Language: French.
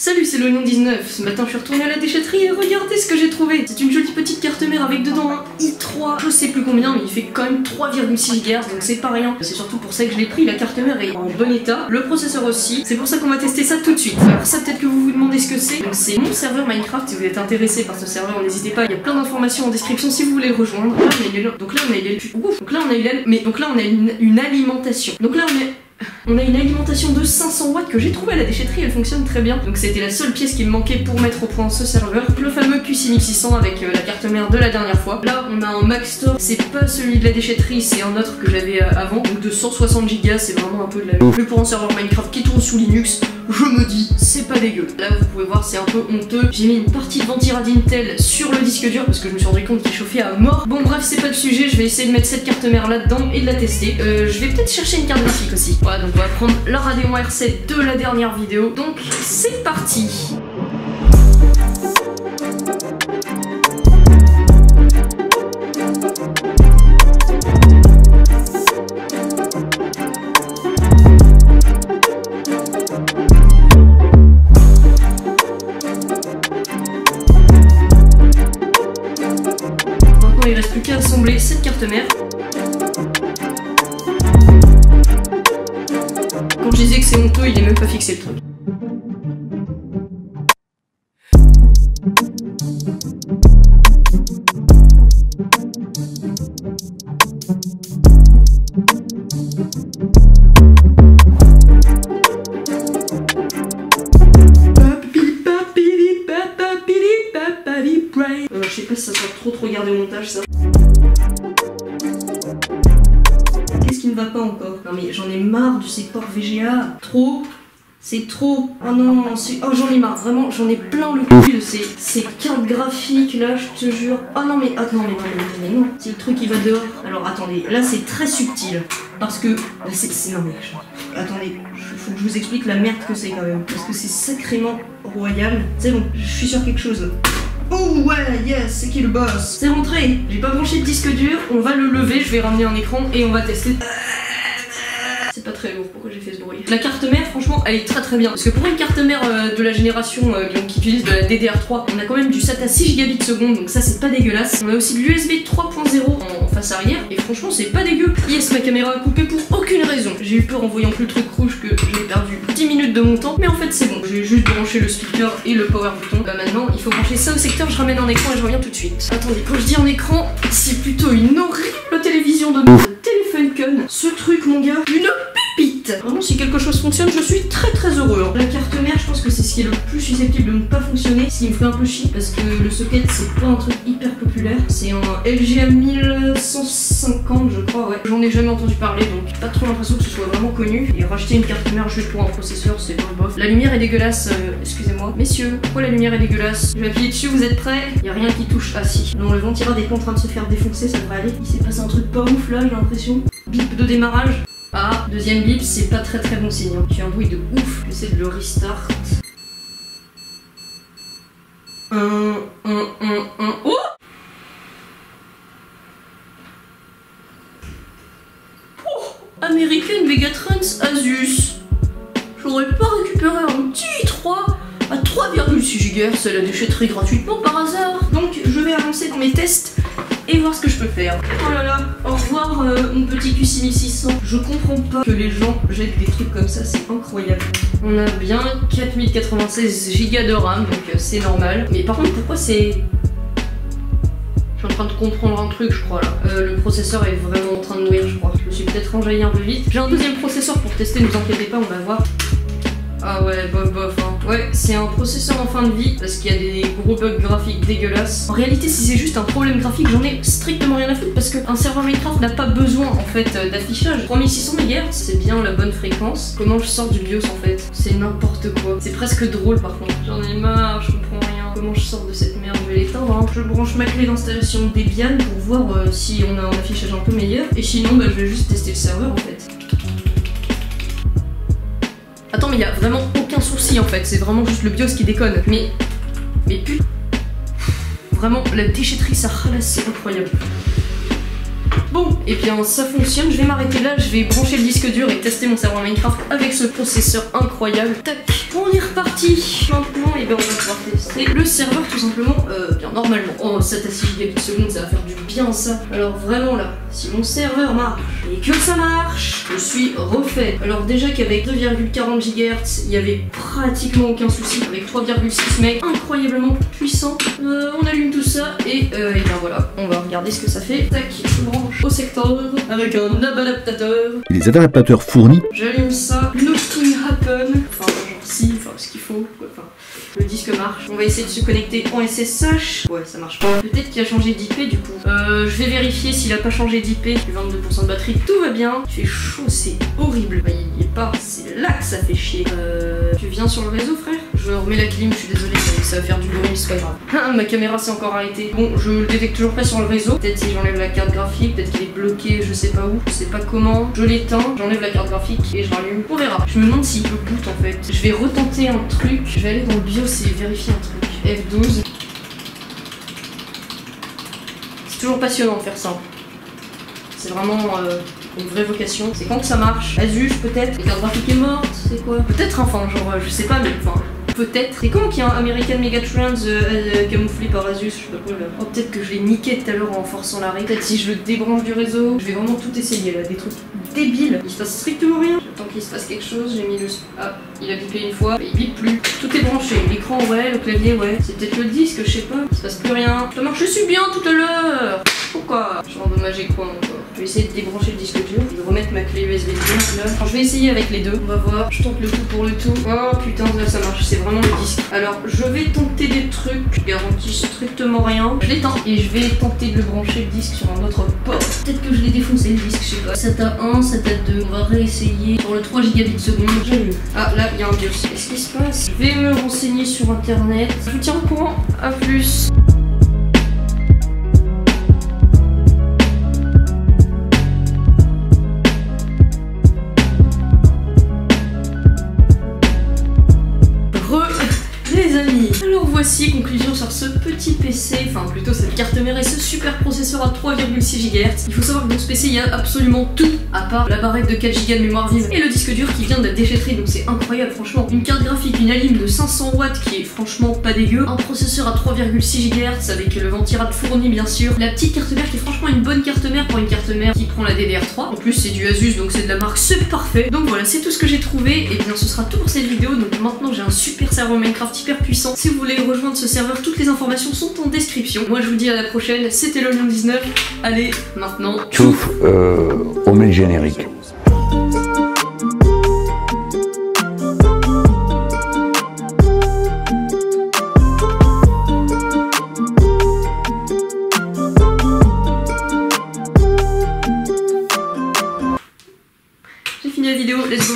Salut, c'est l'Oignon 19. Ce matin, je suis retournée à la déchetterie et regardez ce que j'ai trouvé. C'est une jolie petite carte mère avec dedans un i3. Je sais plus combien, mais il fait quand même 3,6 GHz, donc c'est pas rien. C'est surtout pour ça que je l'ai pris. La carte mère est en bon état. Le processeur aussi. C'est pour ça qu'on va tester ça tout de suite. Alors ça, peut-être que vous vous demandez ce que c'est. Donc c'est mon serveur Minecraft. Si vous êtes intéressé par ce serveur, n'hésitez pas. Il y a plein d'informations en description si vous voulez le rejoindre. Là, donc là, on a une alimentation. Donc là, on a une alimentation de 500 watts que j'ai trouvée à la déchetterie, elle fonctionne très bien. Donc c'était la seule pièce qui me manquait pour mettre au point ce serveur. Le fameux QC1600 avec la carte mère de la dernière fois. Là on a un Mac Store, c'est pas celui de la déchetterie, c'est un autre que j'avais avant. Donc de 160 Go, c'est vraiment un peu de la mais pour un serveur Minecraft qui tourne sous Linux, je me dis, c'est pas dégueu. Là vous pouvez voir, c'est un peu honteux. J'ai mis une partie de ventirad Intel sur le disque dur parce que je me suis rendu compte qu'il chauffait à mort. Bon bref, c'est pas le sujet, je vais essayer de mettre cette carte mère là-dedans et de la tester. Je vais peut-être chercher une carte graphique aussi. Voilà, donc on va prendre la Radeon R7 de la dernière vidéo. Donc c'est parti. Maintenant il reste plus qu'à assembler cette carte mère. Quand je disais que c'est honteux, il est même pas fixé le truc. Je sais pas si ça sera trop gardé au montage ça. Qu'est-ce qui ne va pas encore? Non mais j'en ai marre de ces ports VGA. Trop. C'est trop. Oh non, oh j'en ai marre, vraiment, j'en ai plein le cul de ces cartes graphiques là, je te jure. Oh non mais, mais non, c'est le truc qui va dehors. Alors attendez, là c'est très subtil. Parce que, là non mais, attendez, faut que je vous explique la merde que c'est quand même. Parce que c'est sacrément royal. C'est bon, je suis sur quelque chose. Oh ouais, yes, c'est qui le boss? C'est rentré, j'ai pas branché de disque dur, on va le lever, je vais ramener un écran et on va tester. C'est pas très lourd, pourquoi j'ai fait ce bruit? La carte mère, franchement, elle est très bien. Parce que pour une carte mère de la génération qui utilise de la DDR3, on a quand même du SATA 6 Gbps, donc ça c'est pas dégueulasse. On a aussi de l'USB 3.0 en face arrière, et franchement c'est pas dégueu. Yes, ma caméra a coupé pour aucune raison. J'ai eu peur en voyant plus le truc rouge que j'ai perdu 10 minutes de mon temps, mais en fait c'est bon. J'ai juste branché le speaker et le power button. Bah maintenant, il faut brancher ça au secteur, je ramène un écran et je reviens tout de suite. Attendez, quand je dis un écran, c'est plutôt une horrible télévision de téléphone con. Ce truc, mon gars, une pépite. Vraiment, si quelque chose fonctionne, je suis très heureux. La carte mère, je pense que c'est ce qui est le plus susceptible de ne pas fonctionner, ce qui me fait un peu chier, parce que le socket, c'est pas un truc hyper populaire. C'est un LGA 1150, je crois, ouais. J'en ai jamais entendu parler, donc pas trop l'impression que ce soit vraiment connu. Et racheter une carte mère juste pour un processeur, c'est pas bof. La lumière est dégueulasse, excusez-moi. Messieurs, pourquoi la lumière est dégueulasse? Je vais appuyer dessus, vous êtes prêts? Y a rien qui touche. Ah si. Non, le ventirad est pas en train de se faire défoncer, ça devrait aller. Il s'est passé un truc pas ouf là, j'ai l'impression. Bip de démarrage. Ah, deuxième bip, c'est pas très bon signe. J'ai un bruit de ouf. J'essaie de le restart. Oh! American Megatrons Asus. J'aurais pas récupéré un petit i3 à 3,6 GHz à la déchetterie gratuitement par hasard. Donc je vais avancer dans mes tests et voir ce que je peux faire. Oh là là, au revoir mon petit QC1600. Je comprends pas que les gens jettent des trucs comme ça, c'est incroyable. On a bien 4096 Go de RAM, donc c'est normal. Mais par contre, pourquoi c'est... Je suis en train de comprendre un truc, je crois là. Le processeur est vraiment en train de mourir, je crois. Je me suis peut-être enjaillé un peu vite. J'ai un deuxième processeur pour tester, ne vous inquiétez pas, on va voir. Ah ouais, bof, hein. Ouais, c'est un processeur en fin de vie parce qu'il y a des gros bugs graphiques dégueulasses. En réalité, si c'est juste un problème graphique, j'en ai strictement rien à foutre parce qu'un serveur Minecraft n'a pas besoin en fait d'affichage. 3600 MHz, c'est bien la bonne fréquence. Comment je sors du BIOS en fait? C'est n'importe quoi. C'est presque drôle par contre. J'en ai marre, je comprends rien. Comment je sors de cette merde? Je vais l'éteindre, hein. Je branche ma clé d'installation Debian pour voir si on a un affichage un peu meilleur. Et sinon, bah, je vais juste tester le serveur en fait. Attends, mais il y a vraiment aucun souci en fait, c'est vraiment juste le BIOS qui déconne. Mais putain, vraiment la déchetterie ça ralasse, c'est incroyable. Bon, et bien ça fonctionne, je vais m'arrêter là, je vais brancher le disque dur et tester mon serveur Minecraft avec ce processeur incroyable. Tac, on est reparti. Maintenant, et bien on va pouvoir tester le serveur tout simplement, bien normalement. Oh, 7 à 6 gigabits seconde, ça va faire du bien ça. Alors vraiment là, si mon serveur marche et que ça marche, je suis refait. Alors déjà qu'avec 2,40 GHz, il y avait pratiquement aucun souci. Avec 3,6 mecs, incroyablement puissant. On allume tout ça et bien voilà, on va regarder ce que ça fait. Tac, je branche au secteur avec un adaptateur. Les adaptateurs fournis. J'allume ça, nothing happen. Enfin, genre si, enfin ce qu'il faut, quoi. Enfin, le disque marche. On va essayer de se connecter en SSH. Ouais, ça marche pas. Peut-être qu'il a changé d'IP du coup. Je vais vérifier s'il a pas changé d'IP. 22% de batterie, tout va bien. Il fait chaud, c'est horrible. Bah, il y est pas. C'est là que ça fait chier. Tu viens sur le réseau, frère? Je remets la clim, je suis désolée, ça va faire du bruit, c'est pas grave. Ah, ma caméra s'est encore arrêtée. Bon, je le détecte toujours pas sur le réseau. Peut-être si j'enlève la carte graphique, peut-être qu'il est bloqué, je sais pas où, je sais pas comment. Je l'éteins, j'enlève la carte graphique et je rallume. On verra. Je me demande s'il peut boot en fait. Je vais retenter un truc. Je vais aller dans le BIOS et vérifier un truc. F12. C'est toujours passionnant de faire ça. C'est vraiment une vraie vocation. C'est quand que ça marche. Asus peut-être. La carte graphique est morte, c'est quoi? Peut-être enfin, genre je sais pas mais enfin. Peut-être. C'est quand qu'il y a un American Megatrends camouflé par Asus, je sais pas quoi là. Oh, peut-être que je l'ai niqué tout à l'heure en forçant l'arrêt. Peut-être si je le débranche du réseau. Je vais vraiment tout essayer là, des trucs débiles. Il se passe strictement rien. J'attends qu'il se passe quelque chose. J'ai mis le. Ah, il a bipé une fois. Mais il bipe plus. Tout est branché. L'écran, ouais. Le clavier, ouais. C'est peut-être le disque, je sais pas. Il se passe plus rien. Ça marchait si bien tout à l'heure. Pourquoi? J'ai endommagé quoi encore? Je vais essayer de débrancher le disque dur. Je vais remettre ma clé USB là. Enfin, je vais essayer avec les deux. On va voir. Je tente le tout pour le tout. Oh putain, là ça marche. C'est vraiment le disque. Alors, je vais tenter des trucs. Je garantis strictement rien. Je l'éteins. Et je vais tenter de le brancher le disque sur un autre port. Peut-être que je l'ai défoncé le disque, je sais pas. SATA 1, SATA 2. On va réessayer sur le 3 gigabits seconde. J'allume. Ah, là, il y a un BIOS. Qu'est-ce qui se passe? Je vais me renseigner sur internet. Je vous tiens au courant. A plus. Alors voici, conclusion sur ce petit PC, enfin plutôt cette carte mère et ce super processeur à 3,6 GHz. Il faut savoir que dans ce PC il y a absolument tout, à part la barrette de 4 Go de mémoire vive et le disque dur qui vient d'être déchetterie, donc c'est incroyable franchement. Une carte graphique, une Alim de 500 watts qui est franchement pas dégueu, un processeur à 3,6 GHz avec le ventirad fourni bien sûr, la petite carte mère qui est franchement une bonne carte mère pour une carte mère qui prend la DDR3, en plus c'est du Asus donc c'est de la marque, c'est parfait. Donc voilà, c'est tout ce que j'ai trouvé, et bien ce sera tout pour cette vidéo. Donc maintenant j'ai un super serveur Minecraft hyper puissant. Si vous voulez rejoindre ce serveur, toutes les informations sont en description. Moi je vous dis à la prochaine, c'était LOLion19. Allez, maintenant... Tchouf, on met le générique. J'ai fini la vidéo, let's go.